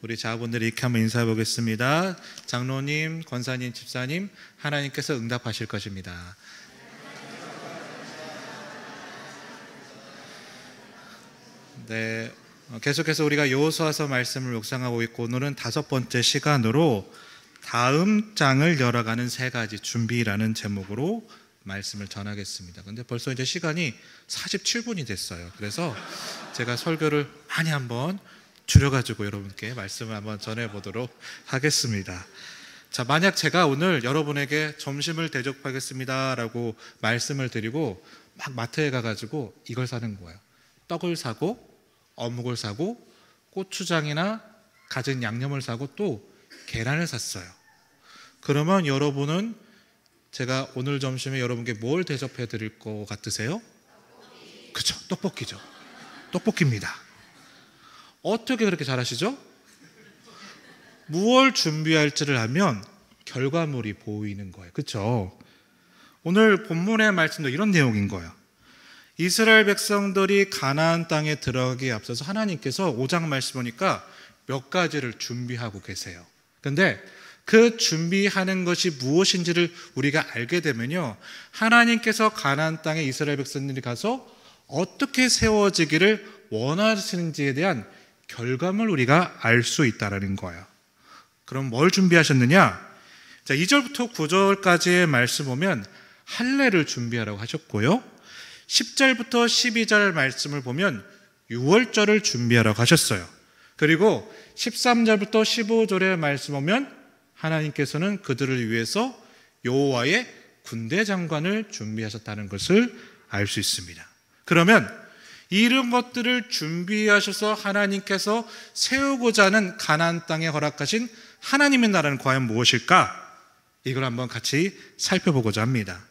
우리 자분들이 이렇게 한번 인사해 보겠습니다. 장로님, 권사님, 집사님, 하나님께서 응답하실 것입니다. 네, 계속해서 우리가 여호수아서 말씀을 묵상하고 있고, 오늘은 5번째 시간으로 다음 장을 열어가는 3가지 준비라는 제목으로 말씀을 전하겠습니다. 근데 벌써 이제 시간이 47분이 됐어요. 그래서 제가 설교를 많이 한번 줄여가지고 여러분께 말씀을 한번 전해보도록 하겠습니다. 자, 만약 제가 오늘 여러분에게 점심을 대접하겠습니다 라고 말씀을 드리고 막 마트에 가가지고 이걸 사는 거예요. 떡을 사고 어묵을 사고 고추장이나 갖은 양념을 사고 또 계란을 샀어요. 그러면 여러분은 제가 오늘 점심에 여러분께 뭘 대접해 드릴 것 같으세요? 그쵸, 떡볶이죠. 떡볶이입니다. 어떻게 그렇게 잘하시죠? 무엇을 준비할지를 하면 결과물이 보이는 거예요. 그쵸? 오늘 본문의 말씀도 이런 내용인 거예요. 이스라엘 백성들이 가나안 땅에 들어가기에 앞서서 하나님께서 5장 말씀 보니까 몇 가지를 준비하고 계세요. 근데 그 준비하는 것이 무엇인지를 우리가 알게 되면요, 하나님께서 가나안 땅에 이스라엘 백성들이 가서 어떻게 세워지기를 원하시는지에 대한 결과물 우리가 알 수 있다는 거예요. 그럼 뭘 준비하셨느냐? 자, 2절부터 9절까지의 말씀 보면 할례를 준비하라고 하셨고요, 10절부터 12절 말씀을 보면 유월절을 준비하라고 하셨어요. 그리고 13절부터 15절의 말씀 보면 하나님께서는 그들을 위해서 여호와의 군대 장관을 준비하셨다는 것을 알 수 있습니다. 그러면 이런 것들을 준비하셔서 하나님께서 세우고자 하는 가나안 땅에 허락하신 하나님의 나라는 과연 무엇일까? 이걸 한번 같이 살펴보고자 합니다.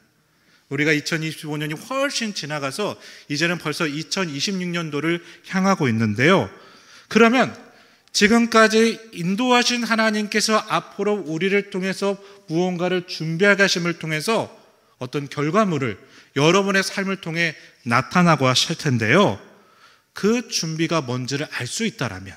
우리가 2025년이 훨씬 지나가서 이제는 벌써 2026년도를 향하고 있는데요, 그러면 지금까지 인도하신 하나님께서 앞으로 우리를 통해서 무언가를 준비하게 하심을 통해서 어떤 결과물을 여러분의 삶을 통해 나타나고 하실 텐데요, 그 준비가 뭔지를 알 수 있다라면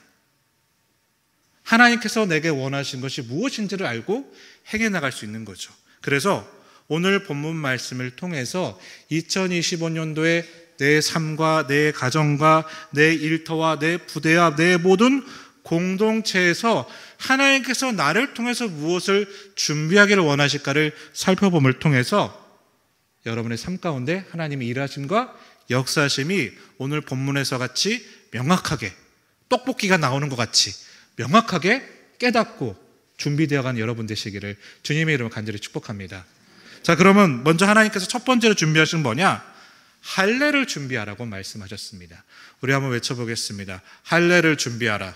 하나님께서 내게 원하신 것이 무엇인지를 알고 행해 나갈 수 있는 거죠. 그래서 오늘 본문 말씀을 통해서 2025년도에 내 삶과 내 가정과 내 일터와 내 부대와 내 모든 공동체에서 하나님께서 나를 통해서 무엇을 준비하기를 원하실까를 살펴봄을 통해서 여러분의 삶 가운데 하나님의 일하심과 역사하심이 오늘 본문에서 같이 명확하게, 떡볶이가 나오는 것 같이 명확하게 깨닫고 준비되어가는 여러분 되시기를 주님의 이름으로 간절히 축복합니다. 자, 그러면 먼저 하나님께서 첫 번째로 준비하신 뭐냐? 할례를 준비하라고 말씀하셨습니다. 우리 한번 외쳐보겠습니다. 할례를 준비하라.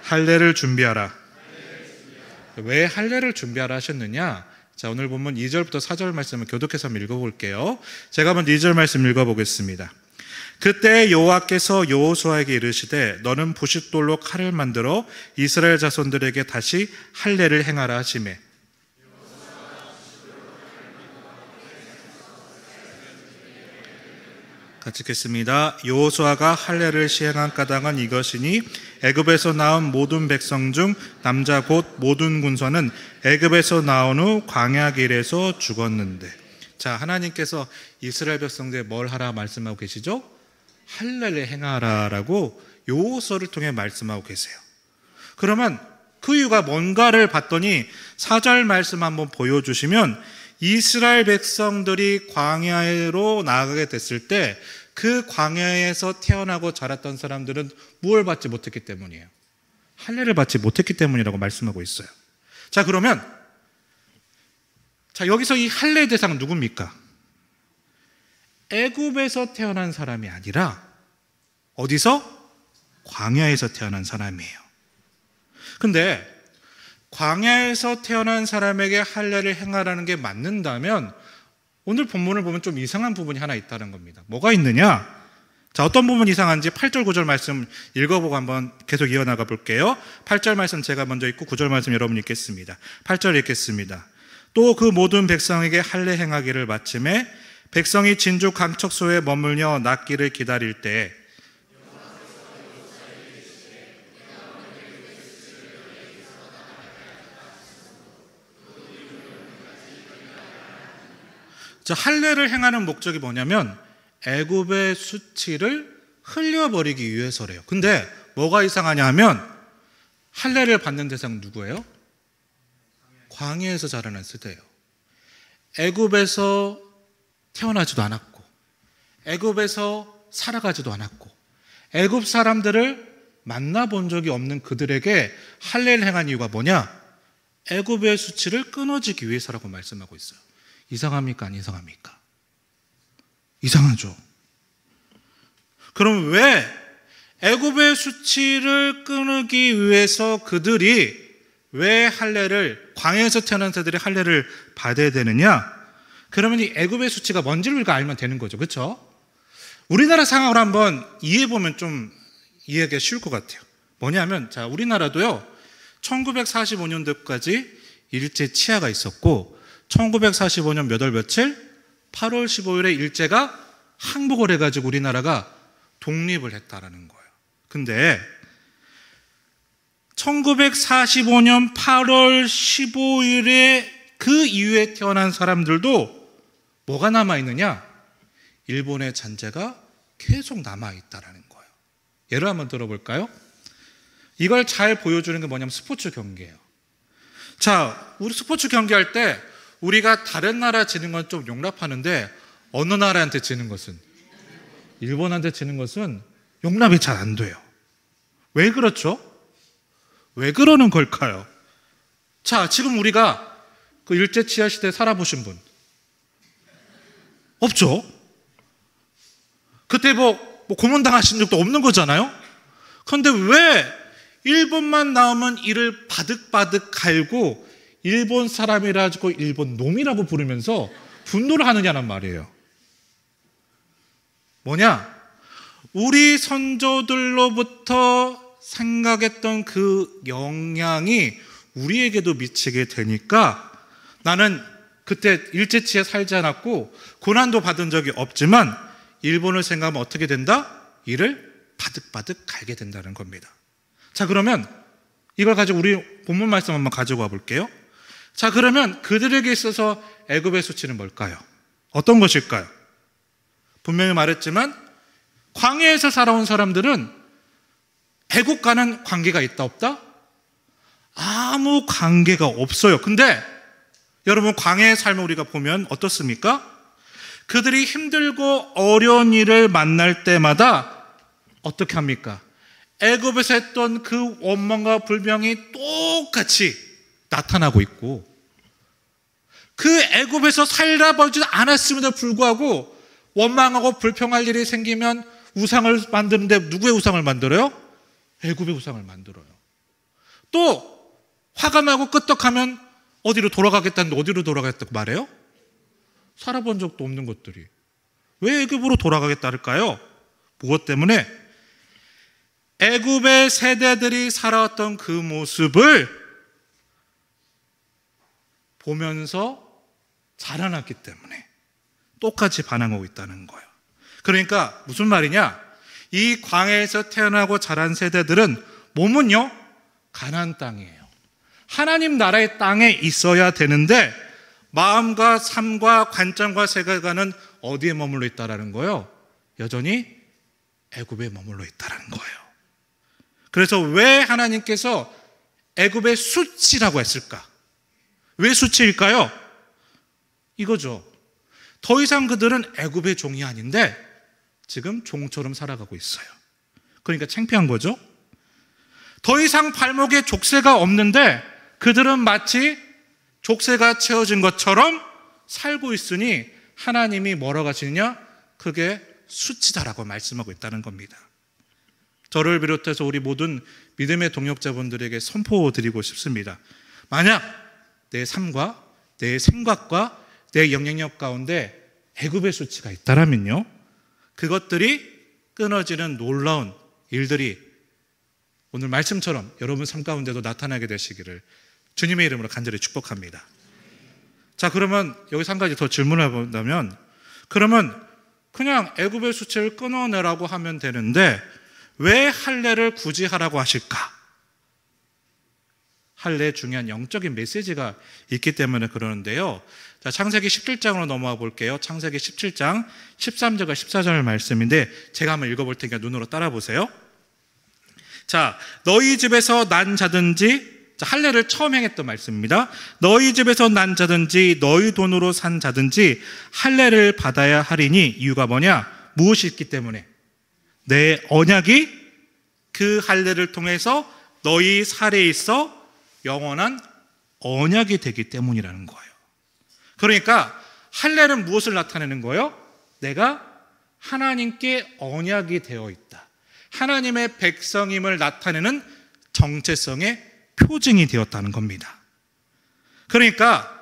할례를 준비하라. 왜 할례를 준비하라 하셨느냐? 자, 오늘 본문 2절부터 4절 말씀을 교독해서 한번 읽어볼게요. 제가 먼저 2절 말씀 읽어보겠습니다. 그때 여호와께서 여호수아에게 이르시되 너는 부싯돌로 칼을 만들어 이스라엘 자손들에게 다시 할례를 행하라 하시매, 같이 읽겠습니다. 여호수아가 할례를 시행한 까닭은 이것이니 애굽에서 나온 모든 백성 중 남자 곧 모든 군사는 애굽에서 나온 후 광야 길에서 죽었는데. 자, 하나님께서 이스라엘 백성들에 뭘 하라 말씀하고 계시죠? 할례를 행하라라고 여호수아를 통해 말씀하고 계세요. 그러면 그 이유가 뭔가를 봤더니 4절 말씀 한번 보여주시면 이스라엘 백성들이 광야로 나아가게 됐을 때 그 광야에서 태어나고 자랐던 사람들은 무엇을 받지 못했기 때문이에요? 할례를 받지 못했기 때문이라고 말씀하고 있어요. 자, 그러면 여기서 이 할례의 대상은 누굽니까? 애굽에서 태어난 사람이 아니라 어디서? 광야에서 태어난 사람이에요. 근데 광야에서 태어난 사람에게 할례를 행하라는 게 맞는다면 오늘 본문을 보면 좀 이상한 부분이 하나 있다는 겁니다. 뭐가 있느냐? 자, 어떤 부분이 이상한지 8절 9절 말씀 읽어보고 한번 계속 이어나가 볼게요. 8절 말씀 제가 먼저 읽고 9절 말씀 여러분 읽겠습니다. 8절 읽겠습니다. 또 그 모든 백성에게 할례 행하기를 마침에 백성이 진주 강척소에 머물며 낫기를 기다릴 때에 저 할례를 행하는 목적이 뭐냐면 애굽의 수치를 흘려버리기 위해서래요. 근데 뭐가 이상하냐 하면 할례를 받는 대상 누구예요? 광야에서 자라난 세대예요. 애굽에서 태어나지도 않았고 애굽에서 살아가지도 않았고 애굽 사람들을 만나본 적이 없는 그들에게 할례를 행한 이유가 뭐냐? 애굽의 수치를 끊어지기 위해서라고 말씀하고 있어요. 이상합니까? 안 이상합니까? 이상하죠. 그럼 왜 애굽의 수치를 끊기 위해서 그들이 왜 할례를, 광야에서 태어난 자들이 할례를 받아야 되느냐? 그러면 이 애굽의 수치가 뭔지를 우리가 알면 되는 거죠. 그렇죠? 우리나라 상황을 한번 이해해보면 좀 이해하기가 쉬울 것 같아요. 뭐냐면, 자, 우리나라도요 1945년도까지 일제 치하가 있었고 1945년 몇 월 며칠? 8월 15일에 일제가 항복을 해가지고 우리나라가 독립을 했다라는 거예요. 근데 1945년 8월 15일에 그 이후에 태어난 사람들도 뭐가 남아있느냐? 일본의 잔재가 계속 남아있다라는 거예요. 예를 한번 들어볼까요? 이걸 잘 보여주는 게 뭐냐면 스포츠 경기예요. 자, 우리 스포츠 경기할 때 우리가 다른 나라 지는 건 좀 용납하는데 어느 나라한테 지는 것은, 일본한테 지는 것은 용납이 잘 안 돼요. 왜 그렇죠? 왜 그러는 걸까요? 자, 지금 우리가 그 일제 치하 시대에 살아보신 분 없죠? 그때 뭐 고문당하신 적도 없는 거잖아요? 그런데 왜 일본만 나오면 이를 바득바득 갈고 일본 사람이라 가지고 일본 놈이라고 부르면서 분노를 하느냐는 말이에요. 뭐냐? 우리 선조들로부터 생각했던 그 영향이 우리에게도 미치게 되니까 나는 그때 일제치에 살지 않았고 고난도 받은 적이 없지만 일본을 생각하면 어떻게 된다? 이를 바득바득 갈게 된다는 겁니다. 자, 그러면 이걸 가지고 우리 본문 말씀 한번 가지고 와 볼게요. 자, 그러면 그들에게 있어서 애굽의 수치는 뭘까요? 어떤 것일까요? 분명히 말했지만 광야에서 살아온 사람들은 애굽과는 관계가 있다 없다? 아무 관계가 없어요. 근데 여러분, 광야의 삶을 우리가 보면 어떻습니까? 그들이 힘들고 어려운 일을 만날 때마다 어떻게 합니까? 애굽에서 했던 그 원망과 불평이 똑같이 나타나고 있고 그 애굽에서 살아보지 않았음에도 불구하고 원망하고 불평할 일이 생기면 우상을 만드는데 누구의 우상을 만들어요? 애굽의 우상을 만들어요. 또 화가 나고 끄떡하면 어디로 돌아가겠다는데 어디로 돌아가겠다고 말해요? 살아본 적도 없는 것들이 왜 애굽으로 돌아가겠다 할까요? 무엇 때문에? 애굽의 세대들이 살아왔던 그 모습을 보면서 자라났기 때문에 똑같이 반항하고 있다는 거예요. 그러니까 무슨 말이냐? 이 광야에서 태어나고 자란 세대들은 몸은요 가나안 땅이에요. 하나님 나라의 땅에 있어야 되는데 마음과 삶과 관점과 세계관은 어디에 머물러 있다라는 거예요? 여전히 애굽에 머물러 있다라는 거예요. 그래서 왜 하나님께서 애굽의 수치라고 했을까? 왜 수치일까요? 이거죠. 더 이상 그들은 애굽의 종이 아닌데 지금 종처럼 살아가고 있어요. 그러니까 창피한 거죠. 더 이상 발목에 족쇄가 없는데 그들은 마치 족쇄가 채워진 것처럼 살고 있으니 하나님이 뭐라고 하시느냐? 그게 수치다라고 말씀하고 있다는 겁니다. 저를 비롯해서 우리 모든 믿음의 동역자분들에게 선포드리고 싶습니다. 만약 내 삶과 내 생각과 내 영향력 가운데 애굽의 수치가 있다라면요, 그것들이 끊어지는 놀라운 일들이 오늘 말씀처럼 여러분 삶 가운데도 나타나게 되시기를 주님의 이름으로 간절히 축복합니다. 자, 그러면 여기서 한 가지 더 질문을 해본다면, 그러면 그냥 애굽의 수치를 끊어내라고 하면 되는데 왜 할례를 굳이 하라고 하실까? 할례의 중요한 영적인 메시지가 있기 때문에 그러는데요. 자, 창세기 17장으로 넘어가 볼게요. 창세기 17장 13절과 14절 말씀인데 제가 한번 읽어볼 테니까 눈으로 따라 보세요. 자, 너희 집에서 난 자든지, 자, 할례를 처음 행했던 말씀입니다. 너희 집에서 난 자든지 너희 돈으로 산 자든지 할례를 받아야 하리니, 이유가 뭐냐? 무엇이 있기 때문에? 내 언약이 그 할례를 통해서 너희 살에 있어 영원한 언약이 되기 때문이라는 거예요. 그러니까 할례는 무엇을 나타내는 거예요? 내가 하나님께 언약이 되어 있다, 하나님의 백성임을 나타내는 정체성의 표징이 되었다는 겁니다. 그러니까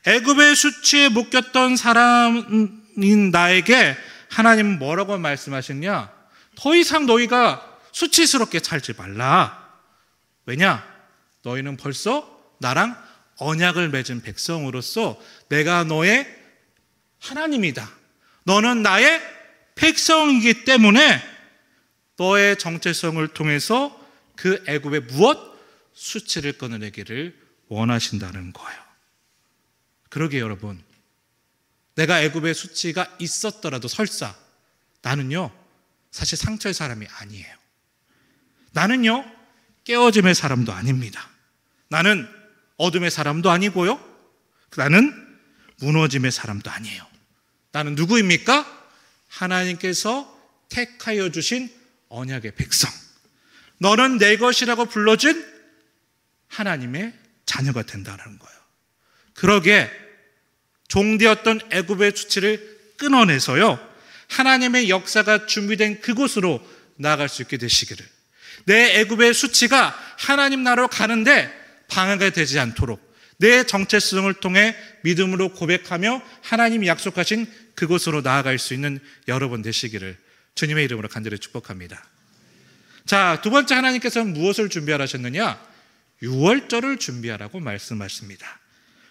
애굽의 수치에 묶였던 사람인 나에게 하나님은 뭐라고 말씀하셨냐? 더 이상 너희가 수치스럽게 살지 말라. 왜냐? 너희는 벌써 나랑 언약을 맺은 백성으로서 내가 너의 하나님이다, 너는 나의 백성이기 때문에 너의 정체성을 통해서 그 애굽의 무엇? 수치를 끊어내기를 원하신다는 거예요. 그러게 여러분, 내가 애굽의 수치가 있었더라도 설사 나는요 사실 상처의 사람이 아니에요. 나는요 깨어짐의 사람도 아닙니다. 나는 어둠의 사람도 아니고요, 나는 무너짐의 사람도 아니에요. 나는 누구입니까? 하나님께서 택하여 주신 언약의 백성, 너는 내 것이라고 불러준 하나님의 자녀가 된다는 거예요. 그러게 종되었던 애굽의 수치를 끊어내서요 하나님의 역사가 준비된 그곳으로 나아갈 수 있게 되시기를, 내 애굽의 수치가 하나님 나라로 가는데 방해가 되지 않도록 내 정체성을 통해 믿음으로 고백하며 하나님이 약속하신 그곳으로 나아갈 수 있는 여러분 되시기를 주님의 이름으로 간절히 축복합니다. 자, 두 번째, 하나님께서는 무엇을 준비하라 하셨느냐? 유월절을 준비하라고 말씀하십니다.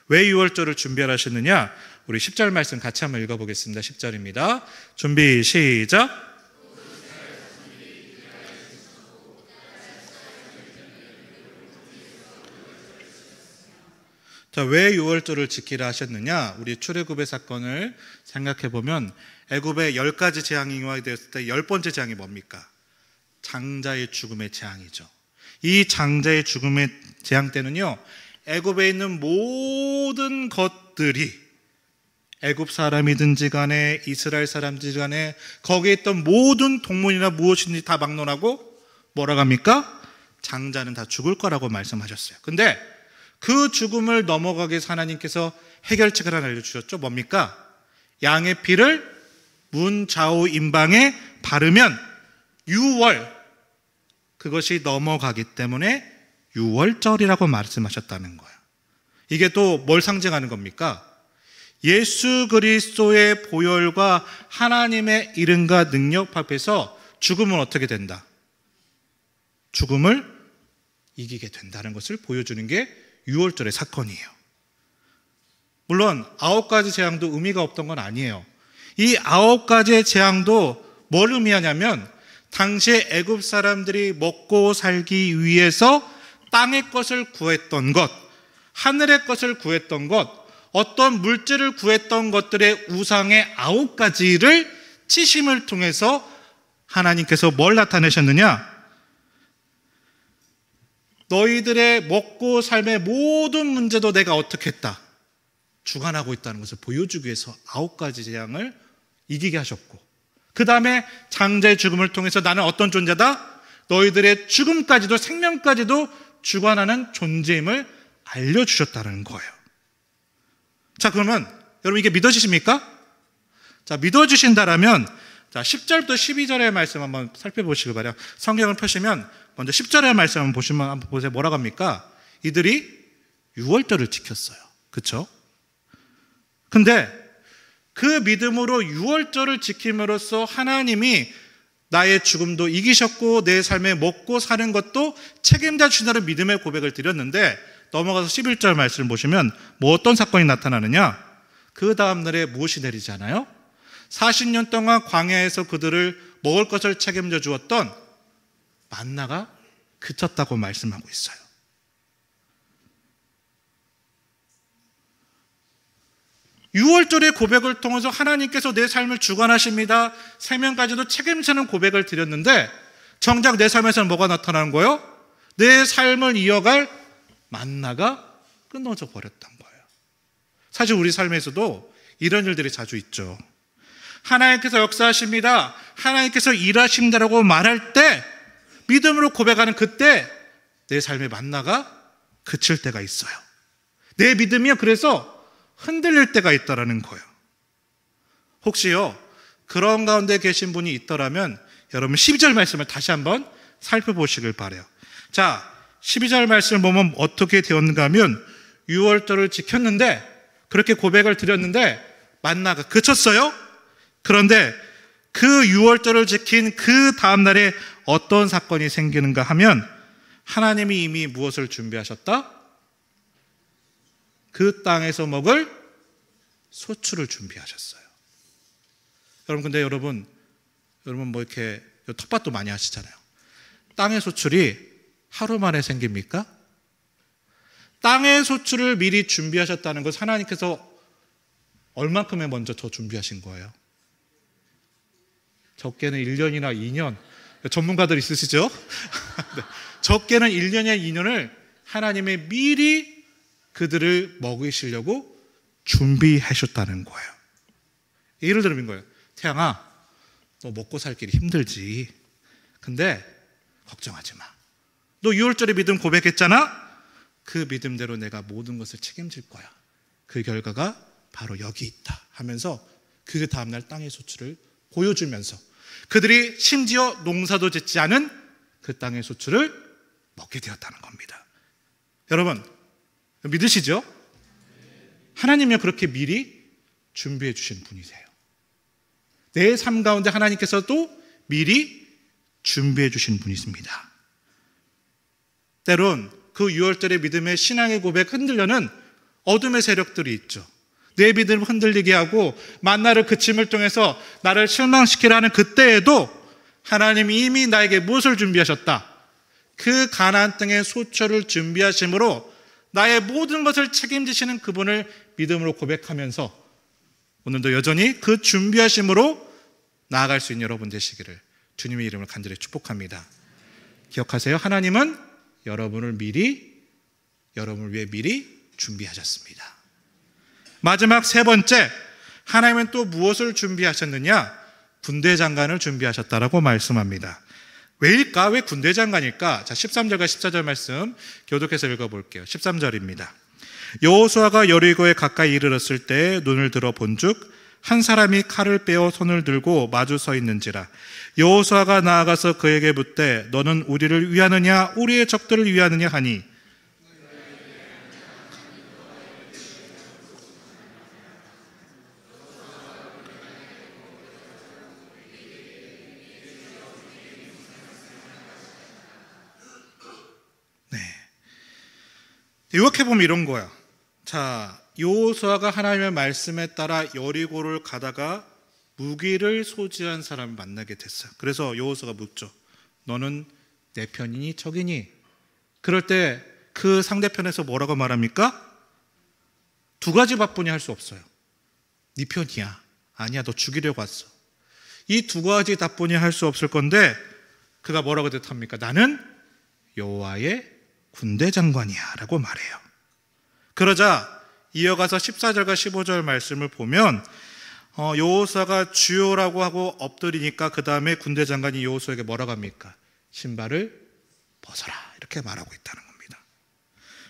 왜 유월절을 준비하라 하셨느냐? 우리 10절 말씀 같이 한번 읽어보겠습니다. 10절입니다. 준비 시작. 자, 왜 유월절을 지키라 하셨느냐? 우리 출애굽의 사건을 생각해 보면 애굽에 10가지 재앙이 되었을 때 10번째 재앙이 뭡니까? 장자의 죽음의 재앙이죠. 이 장자의 죽음의 재앙 때는요 애굽에 있는 모든 것들이, 애굽 사람이든지 간에 이스라엘 사람들이 간에 거기에 있던 모든 동물이나 무엇인지 다 막론하고 뭐라고 합니까? 장자는 다 죽을 거라고 말씀하셨어요. 근데 그 죽음을 넘어가기 위해서 하나님께서 해결책을 하나 알려주셨죠. 뭡니까? 양의 피를 문 좌우 임방에 바르면 유월, 그것이 넘어가기 때문에 유월절이라고 말씀하셨다는 거예요. 이게 또 뭘 상징하는 겁니까? 예수 그리스도의 보혈과 하나님의 이름과 능력 앞에서 죽음은 어떻게 된다? 죽음을 이기게 된다는 것을 보여주는 게 유월절의 사건이에요. 물론 9가지 재앙도 의미가 없던 건 아니에요. 이 9가지의 재앙도 뭘 의미하냐면 당시에 애굽 사람들이 먹고 살기 위해서 땅의 것을 구했던 것, 하늘의 것을 구했던 것, 어떤 물질을 구했던 것들의 우상의 9가지를 치심을 통해서 하나님께서 뭘 나타내셨느냐? 너희들의 먹고 삶의 모든 문제도 내가 어떻게 했다? 주관하고 있다는 것을 보여주기 위해서 9가지 재앙을 이기게 하셨고, 그 다음에 장자의 죽음을 통해서 나는 어떤 존재다? 너희들의 죽음까지도 생명까지도 주관하는 존재임을 알려주셨다는 거예요. 자, 그러면 여러분 이게 믿어지십니까? 자, 믿어지신다라면 자, 10절부터 12절의 말씀 한번 살펴보시기 바라요. 성경을 펴시면 먼저 10절의 말씀 한번 보시면 한번 보세요. 뭐라고 합니까? 이들이 유월절을 지켰어요. 그렇죠? 근데 그 믿음으로 유월절을 지킴으로써 하나님이 나의 죽음도 이기셨고 내 삶에 먹고 사는 것도 책임져 주신다는 믿음의 고백을 드렸는데, 넘어가서 11절 말씀을 보시면 뭐 어떤 사건이 나타나느냐? 그 다음 날에 무엇이 내리지 않아요? 40년 동안 광야에서 그들을 먹을 것을 책임져 주었던 만나가 그쳤다고 말씀하고 있어요. 유월절의 고백을 통해서 하나님께서 내 삶을 주관하십니다, 생명까지도 책임지는 고백을 드렸는데 정작 내 삶에서는 뭐가 나타나는 거예요? 내 삶을 이어갈 만나가 끊어져 버렸던 거예요. 사실 우리 삶에서도 이런 일들이 자주 있죠. 하나님께서 역사하십니다, 하나님께서 일하신다라고 말할 때, 믿음으로 고백하는 그때 내 삶의 만나가 그칠 때가 있어요. 내 믿음이 그래서 흔들릴 때가 있다라는 거예요. 혹시요 그런 가운데 계신 분이 있더라면 여러분 12절 말씀을 다시 한번 살펴보시길 바라요. 자, 12절 말씀을 보면 어떻게 되었는가 하면 6월절을 지켰는데, 그렇게 고백을 드렸는데 만나가 그쳤어요. 그런데 그 6월절을 지킨 그 다음날에 어떤 사건이 생기는가 하면 하나님이 이미 무엇을 준비하셨다? 그 땅에서 먹을 소출을 준비하셨어요. 여러분, 근데 여러분 뭐 이렇게 텃밭도 많이 하시잖아요. 땅의 소출이 하루 만에 생깁니까? 땅의 소출을 미리 준비하셨다는 것은 하나님께서 얼만큼에 먼저 더 준비하신 거예요? 적게는 1년이나 2년. 전문가들 있으시죠? 네. 적게는 1년이나 2년을 하나님이 미리 그들을 먹이시려고 준비하셨다는 거예요. 예를 들면 거예요. 태양아, 너 먹고 살 길이 힘들지. 근데 걱정하지 마. 너 6월절에 믿음 고백했잖아? 그 믿음대로 내가 모든 것을 책임질 거야. 그 결과가 바로 여기 있다 하면서 그 다음날 땅의 소출을 보여주면서 그들이 심지어 농사도 짓지 않은 그 땅의 소출을 먹게 되었다는 겁니다. 여러분, 믿으시죠? 하나님이 그렇게 미리 준비해 주신 분이세요. 내 삶 가운데 하나님께서도 미리 준비해 주신 분이십니다. 때론 그 6월절의 믿음의 신앙의 고백 흔들려는 어둠의 세력들이 있죠. 내 믿음을 흔들리게 하고 만나를 그침을 통해서 나를 실망시키려 하는 그때에도 하나님이 이미 나에게 무엇을 준비하셨다? 그 가나안 땅의 소출을 준비하심으로 나의 모든 것을 책임지시는 그분을 믿음으로 고백하면서 오늘도 여전히 그 준비하심으로 나아갈 수 있는 여러분 되시기를 주님의 이름을 간절히 축복합니다. 기억하세요. 하나님은 여러분을 위해 미리 준비하셨습니다. 마지막 세 번째, 하나님은 또 무엇을 준비하셨느냐? 군대 장관을 준비하셨다라고 말씀합니다. 왜일까? 왜 군대 장관일까? 자, 13절과 14절 말씀 교독해서 읽어볼게요. 13절입니다. 여호수아가 여리고에 가까이 이르렀을 때 눈을 들어 본즉 한 사람이 칼을 빼어 손을 들고 마주 서 있는지라. 여호수아가 나아가서 그에게 묻되 너는 우리를 위하느냐 우리의 적들을 위하느냐 하니 이렇게 보면 이런 거야. 자, 여호수아가 하나님의 말씀에 따라 여리고를 가다가 무기를 소지한 사람을 만나게 됐어요. 그래서 여호수아가 묻죠. 너는 내 편이니 적이니? 그럴 때 그 상대편에서 뭐라고 말합니까? 두 가지 답뿐이 할 수 없어요. 네 편이야. 아니야, 너 죽이려고 왔어. 이 두 가지 답뿐이 할 수 없을 건데 그가 뭐라고 대답합니까? 나는 여호와의 군대 장관이야 라고 말해요. 그러자 이어가서 14절과 15절 말씀을 보면 여호수아가 주여라고 하고 엎드리니까 그 다음에 군대 장관이 여호수아에게 뭐라고 합니까? 신발을 벗어라 이렇게 말하고 있다는 겁니다.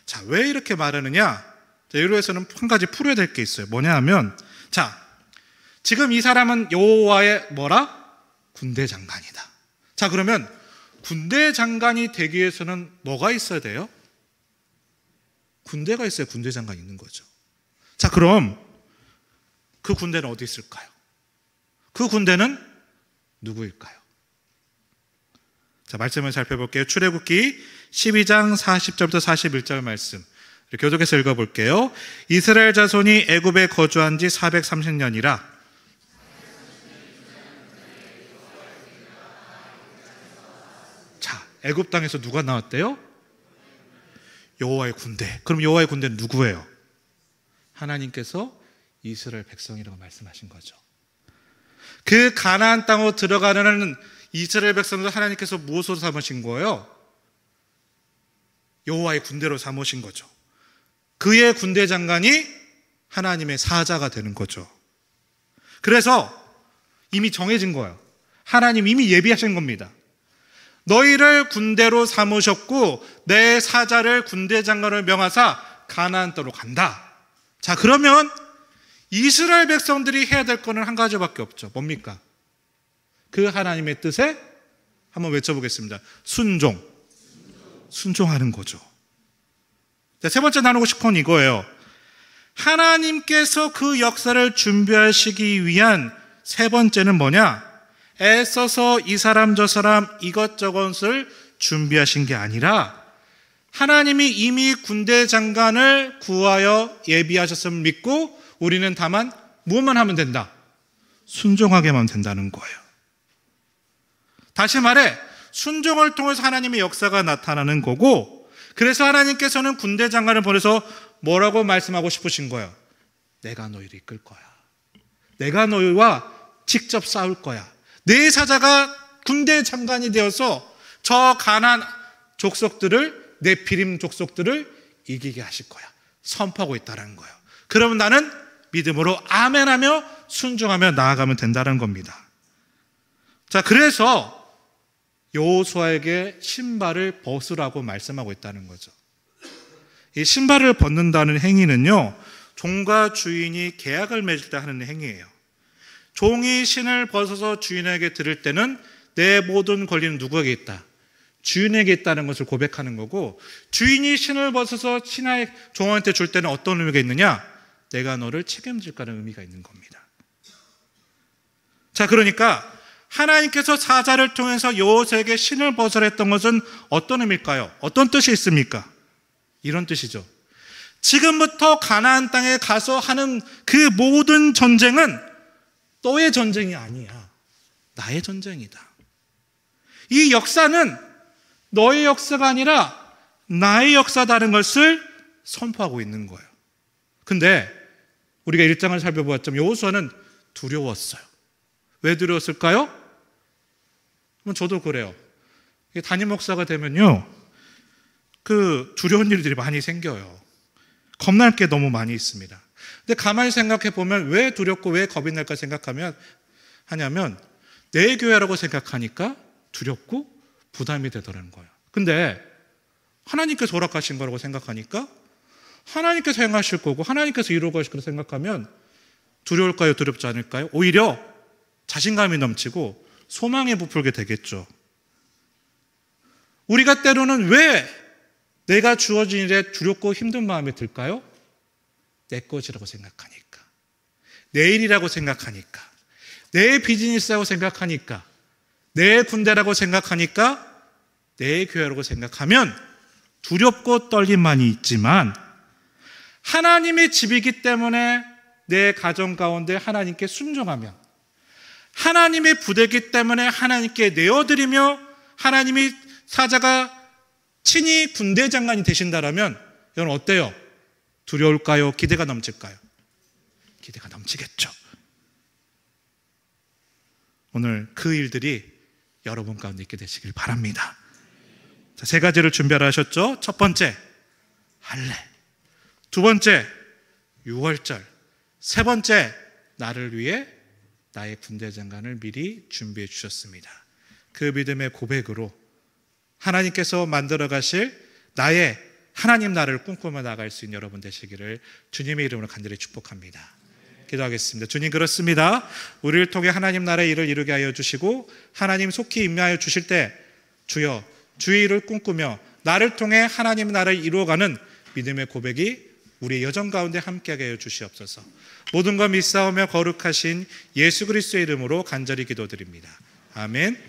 자, 왜 이렇게 말하느냐? 여기에서는 한 가지 풀어야 될 게 있어요. 뭐냐 하면, 자, 지금 이 사람은 여호와의 뭐라? 군대 장관이다. 자, 그러면 군대 장관이 되기 위해서는 뭐가 있어야 돼요? 군대가 있어야 군대 장관이 있는 거죠. 자, 그럼 그 군대는 어디 있을까요? 그 군대는 누구일까요? 자, 말씀을 살펴볼게요. 출애굽기 12장 40절부터 41절 말씀 교독해서 읽어볼게요. 이스라엘 자손이 애굽에 거주한 지 430년이라 자, 애굽 땅에서 누가 나왔대요? 여호와의 군대. 그럼 여호와의 군대는 누구예요? 하나님께서 이스라엘 백성이라고 말씀하신 거죠. 그 가나안 땅으로 들어가는 이스라엘 백성들 하나님께서 무엇으로 삼으신 거예요? 여호와의 군대로 삼으신 거죠. 그의 군대 장관이 하나님의 사자가 되는 거죠. 그래서 이미 정해진 거예요. 하나님 이미 예비하신 겁니다. 너희를 군대로 삼으셨고 내 사자를 군대 장관을 명하사 가나안 땅으로 간다. 자, 그러면 이스라엘 백성들이 해야 될 거는 한 가지밖에 없죠. 뭡니까? 그 하나님의 뜻에 한번 외쳐보겠습니다. 순종하는 거죠. 자, 세 번째 나누고 싶은 건 이거예요. 하나님께서 그 역사를 준비하시기 위한 세 번째는 뭐냐? 애써서 이 사람 저 사람 이것저것을 준비하신 게 아니라 하나님이 이미 군대 장관을 구하여 예비하셨음을 믿고 우리는 다만 무엇만 하면 된다? 순종하게만 된다는 거예요. 다시 말해 순종을 통해서 하나님의 역사가 나타나는 거고, 그래서 하나님께서는 군대 장관을 보내서 뭐라고 말씀하고 싶으신 거예요? 내가 너희를 이끌 거야. 내가 너희와 직접 싸울 거야. 내 사자가 군대 장관이 되어서 저 가나안 족속들을, 네피림 족속들을 이기게 하실 거야. 선포하고 있다는 거예요. 그러면 나는 믿음으로 아멘하며 순종하며 나아가면 된다는 겁니다. 자, 그래서 여호수아에게 신발을 벗으라고 말씀하고 있다는 거죠. 이 신발을 벗는다는 행위는요, 종과 주인이 계약을 맺을 때 하는 행위예요. 종이 신을 벗어서 주인에게 드릴 때는 내 모든 권리는 누구에게 있다? 주인에게 있다는 것을 고백하는 거고, 주인이 신을 벗어서 신하의 종한테 줄 때는 어떤 의미가 있느냐? 내가 너를 책임질 거라는 의미가 있는 겁니다. 자, 그러니까 하나님께서 사자를 통해서 여호수아에게 신을 벗으라 했던 것은 어떤 의미일까요? 어떤 뜻이 있습니까? 이런 뜻이죠. 지금부터 가나안 땅에 가서 하는 그 모든 전쟁은 너의 전쟁이 아니야. 나의 전쟁이다. 이 역사는 너의 역사가 아니라 나의 역사다는 것을 선포하고 있는 거예요. 근데 우리가 1장을 살펴보았지만 여호수아는 두려웠어요. 왜 두려웠을까요? 저도 그래요. 담임 목사가 되면요, 두려운 일들이 많이 생겨요. 겁날 게 너무 많이 있습니다. 근데 가만히 생각해 보면 왜 두렵고 왜 겁이 날까 하냐면 내 교회라고 생각하니까 두렵고 부담이 되더라는 거예요. 근데 하나님께서 허락하신 거라고 생각하니까 하나님께서 행하실 거고 하나님께서 이루어 가실 거라고 생각하면 두려울까요? 두렵지 않을까요? 오히려 자신감이 넘치고 소망에 부풀게 되겠죠. 우리가 때로는 왜 내가 주어진 일에 두렵고 힘든 마음이 들까요? 내 것이라고 생각하니까, 내 일이라고 생각하니까, 내 비즈니스라고 생각하니까, 내 군대라고 생각하니까, 내 교회라고 생각하면 두렵고 떨림만이 있지만, 하나님의 집이기 때문에 내 가정 가운데 하나님께 순종하면, 하나님의 부대이기 때문에 하나님께 내어드리며 하나님이 사자가 친히 군대 장관이 되신다라면 이건 어때요? 두려울까요? 기대가 넘칠까요? 기대가 넘치겠죠. 오늘 그 일들이 여러분 가운데 있게 되시길 바랍니다. 자, 세 가지를 준비를 하셨죠? 첫 번째, 할례. 두 번째, 유월절. 세 번째, 나를 위해 나의 군대 장관을 미리 준비해 주셨습니다. 그 믿음의 고백으로 하나님께서 만들어 가실 나의 하나님 나라를 꿈꾸며 나갈 수 있는 여러분 되시기를 주님의 이름으로 간절히 축복합니다. 기도하겠습니다. 주님, 그렇습니다. 우리를 통해 하나님 나라의 일을 이루게 하여 주시고 하나님 속히 임하여 주실 때 주여 주의 일을 꿈꾸며 나를 통해 하나님 나라를 이루어가는 믿음의 고백이 우리의 여정 가운데 함께하게 하여 주시옵소서. 모든 것 믿사오며 거룩하신 예수 그리스도의 이름으로 간절히 기도드립니다. 아멘.